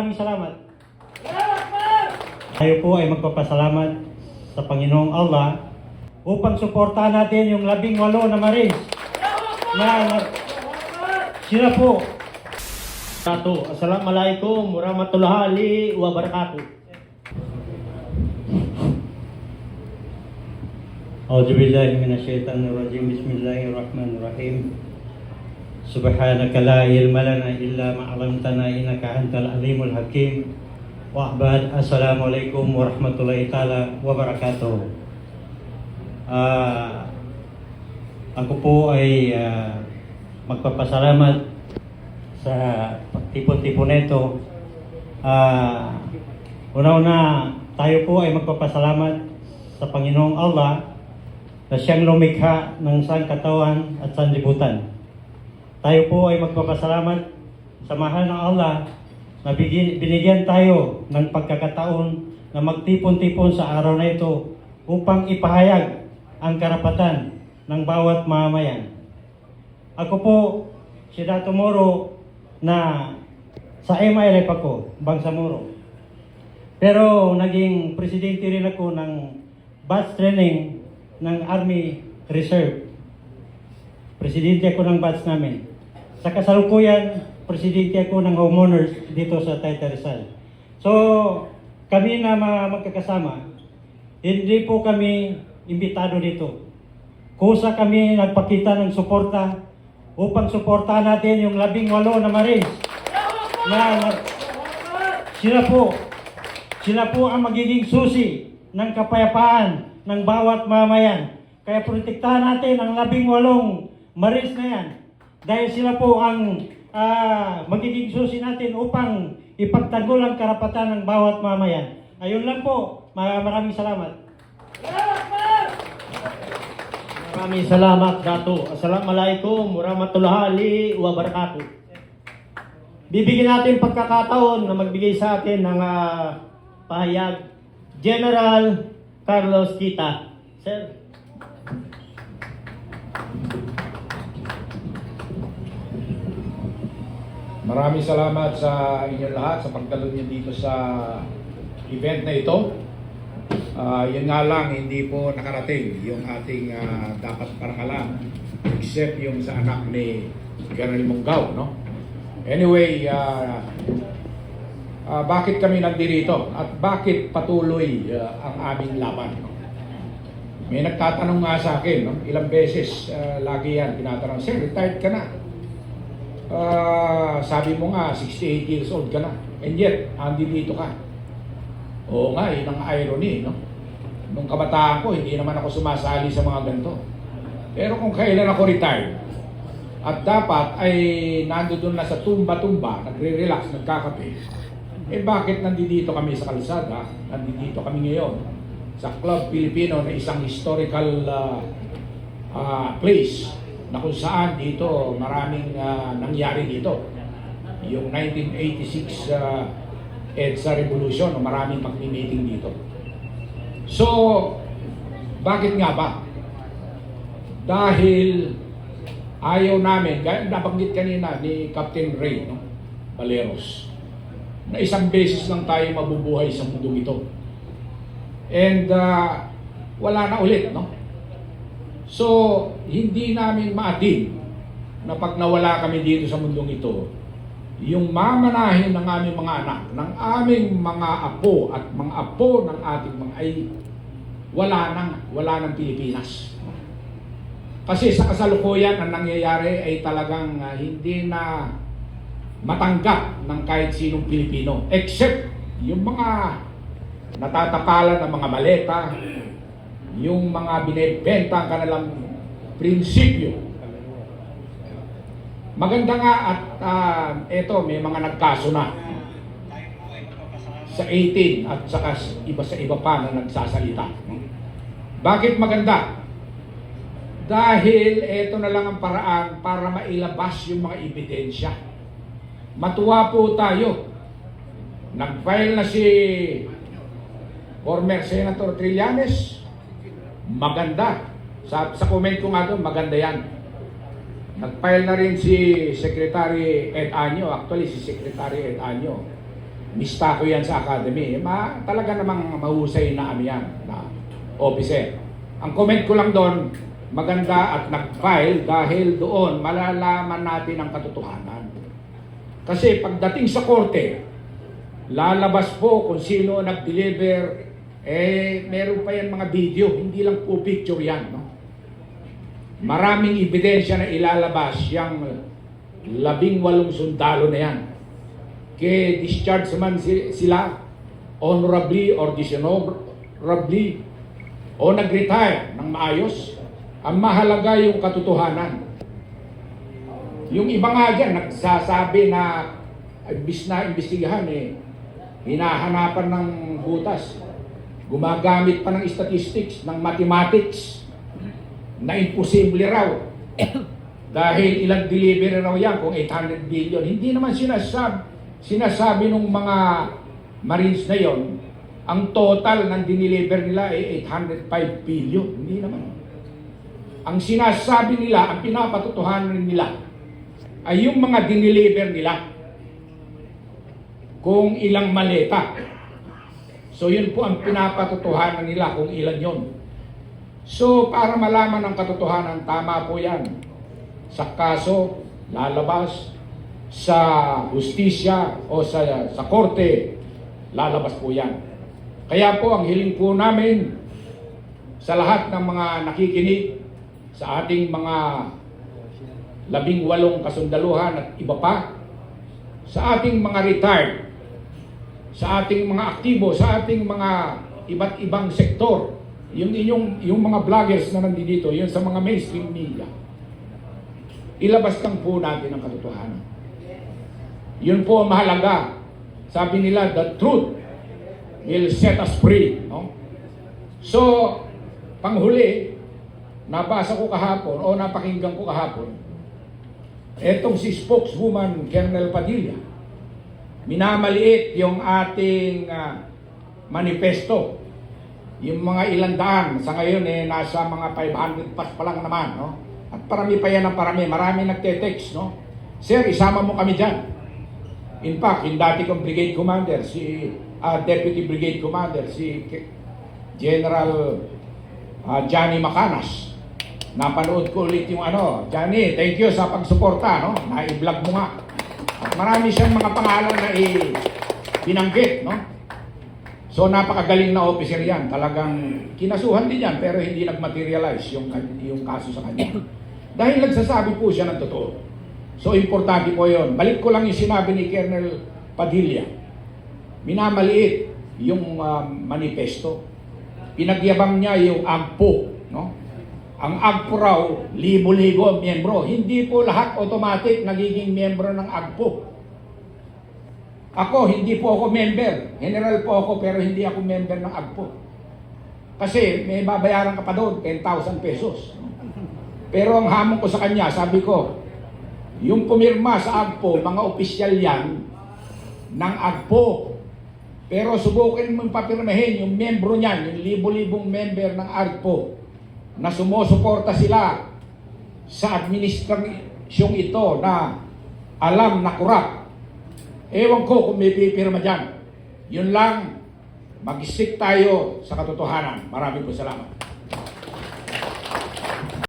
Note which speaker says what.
Speaker 1: Maraming salamat. Tayo po ay magpapasalamat sa Panginoong Allah upang suportahan natin yung 18 na Marines na sila po.
Speaker 2: Assalamualaikum warahmatullahi wabarakatuh.
Speaker 1: A'udzubillahi minasyaitonirrajim. Bismillahirrahmanirrahim. Subhanaka la ilma lana illa ma 'allamtana innaka antal alimul hakim. Wa ba'd. Assalamualaikum warahmatullahi taala wabarakatuh. Ako po ay magpapasalamat sa pagtipon-tipon nito. Una-una, tayo po ay magpapasalamat sa Panginoong Allah na siyang lumikha ng sangkatawan at sanlibutan. Tayo po ay magpapasalamat sa mahal ng Allah na binigyan tayo ng pagkakataon na magtipon-tipon sa araw na ito upang ipahayag ang karapatan ng bawat mamamayan. Ako po, si Dato Moro, na sa MILF ako, Bangsamoro. Pero naging presidente rin ako ng batch training ng Army Reserve. Presidente ako ng batch namin. Sa kasalukuyan, presidente ako ng homeowners dito sa Taytay Rizal. So, kami na magkakasama, hindi po kami imbitado dito. Kusa kami nagpakita ng suporta upang suportahan natin yung 18 na Marines na sila po ang magiging susi ng kapayapaan ng bawat mamayan. Kaya protektahan natin ang 18 Marines na yan dahil sila po ang magiging susi natin upang ipagtanggol ang karapatan ng bawat mamayan. Ayun lang po. Maraming salamat.
Speaker 2: Maraming salamat, Dato. Assalamualaikum warahmatullahi wabarakatuh. Bibigyan natin pagkakataon na magbigay sa atin ng pahayag General Carlos Kita. Sir.
Speaker 3: Maraming salamat sa inyo lahat sa pagdalo niyo dito sa event na ito. Yun nga lang, hindi po nakarating yung ating dapat parangalan except yung sa anak ni Colonel Munggao, no? Anyway, bakit kami nandito at bakit patuloy ang aming laban, no? May nagtatanong nga sa akin, no? Ilang beses lagi yan tinatanong, "Sir, retired ka na. Sabi mo nga 68 years old ka na, and yet andito ka." Oo nga, yun ang irony, no? Nung kabataan ko, hindi naman ako sumasali sa mga ganito. Pero kung kailan ako retired, at dapat ay nandoon na sa tumba-tumba, nagre-relax, nagkakape, bakit nandito kami sa kalsada, nandito kami ngayon, sa Club Filipino na isang historical place, na kung saan dito maraming nangyari dito. Yung 1986 EDSA Revolution, maraming magmi-meeting dito. So, bakit nga ba? Dahil ayaw namin, gaya nabanggit kanina ni Captain Ray, no? Valeros, na isang beses lang tayo mabubuhay sa mundong ito. And wala na ulit, no? So, hindi namin maatin na pag nawala kami dito sa mundong ito, yung mamanahin ng aming mga anak, ng aming mga apo at mga apo ng ating mga ay wala nang Pilipinas. Kasi sa kasalukuyan ang nangyayari ay talagang hindi na matanggap ng kahit sinong Pilipino, except yung mga natatapalan ng mga maleta, yung mga binibenta ang kanilang prinsipyo. Maganda nga at eto may mga nagkaso na sa 18 at saka sa iba pa na nagsasalita. Bakit maganda? Dahil eto na lang ang paraan para mailabas yung mga ebidensya. Matuwa po tayo. Nag-file na si former Senator Trillanes. Maganda. Sa comment ko nga doon, maganda yan. Nag-file na rin si Secretary Ed Año, actually si Secretary Ed Año. mista ko yan sa academy. Talaga namang mahusay na ano yan, na officer. Ang comment ko lang doon, maganda at nag-file dahil doon malalaman natin ang katotohanan. Kasi pagdating sa korte, lalabas po kung sino nag-deliver, meron pa yan mga video, hindi lang po picture yan. No? Maraming ebidensya na ilalabas yung 18 sundalo na yan. Kaya discharge man sila honorably or dishonorably o nag-retire ng maayos. Ang mahalaga yung katotohanan. Yung iba nga dyan, nagsasabi na imbis na imbestigahan hinahanapan ng butas. Gumagamit pa ng statistics, ng mathematics, na imposible raw. Dahil ilang delivery raw yan kung 800 billion. Hindi naman sinasabi ng mga Marines na yon, ang total ng dineliver nila ay 805 billion. Hindi naman. Ang sinasabi nila, ang pinapatotohanan nila, ay yung mga dineliver nila kung ilang maleta. So yun po ang pinapatotohanan nila kung ilan yon. So para malaman ang katotohanan, tama po yan. Sa kaso, lalabas. Sa hustisya o sa korte, lalabas po yan. Kaya po ang hiling po namin sa lahat ng mga nakikinig sa ating mga 18 kasundaluhan at iba pa, sa ating mga retired, sa ating mga aktibo, sa ating mga iba't ibang sektor, yung mga vloggers na nandito, yung sa mga mainstream media, ilabas lang po natin ang katotohanan. Yun po ang mahalaga. Sabi nila, the truth will set us free. No? So, panghuli, nabasa ko kahapon o napakinggan ko kahapon, etong si spokeswoman Colonel Padilla, minamaliit yung ating manifesto. Yung mga ilang daan, sa ngayon nasa mga 500 plus pa lang naman. No? At parami pa yan ang parami. Marami nagte-text. No? Sir, isama mo kami dyan. In fact, yung dati kong brigade commander, si Deputy Brigade Commander, si General Johnny Macanas. Napanood ko ulit yung Johnny, thank you sa pagsuporta, no? Na-i-vlog mo nga. At marami siyang mga pangalan na binanggit, no? So napakagaling na officer yan. Talagang kinasuhan din yan, pero hindi nag-materialize yung kaso sa kanya. Dahil nagsasabi po siya ng totoo. So, importante po yun. Balik ko lang yung sinabi ni Colonel Padilla. Minamaliit yung manifesto. Pinagyabang niya yung AGPO. No? Ang AGPO raw, libo-libo ang miyembro. Hindi po lahat automatic nagiging miyembro ng AGPO. Ako, hindi po ako member. General po ako, pero hindi ako member ng AGPO. Kasi may babayaran ka pa doon, 10,000 pesos. Pero ang hamon ko sa kanya, sabi ko, yung pumirma sa AGPO, mga opisyal yan ng AGPO. Pero subukin mong papirmahin yung membro niyan, yung libo-libong member ng AGPO na sumusuporta sila sa administrasyong ito na alam na kurap. Ewan ko kung may pipirma dyan. Yun lang, mag-stick tayo sa katotohanan. Maraming po salamat.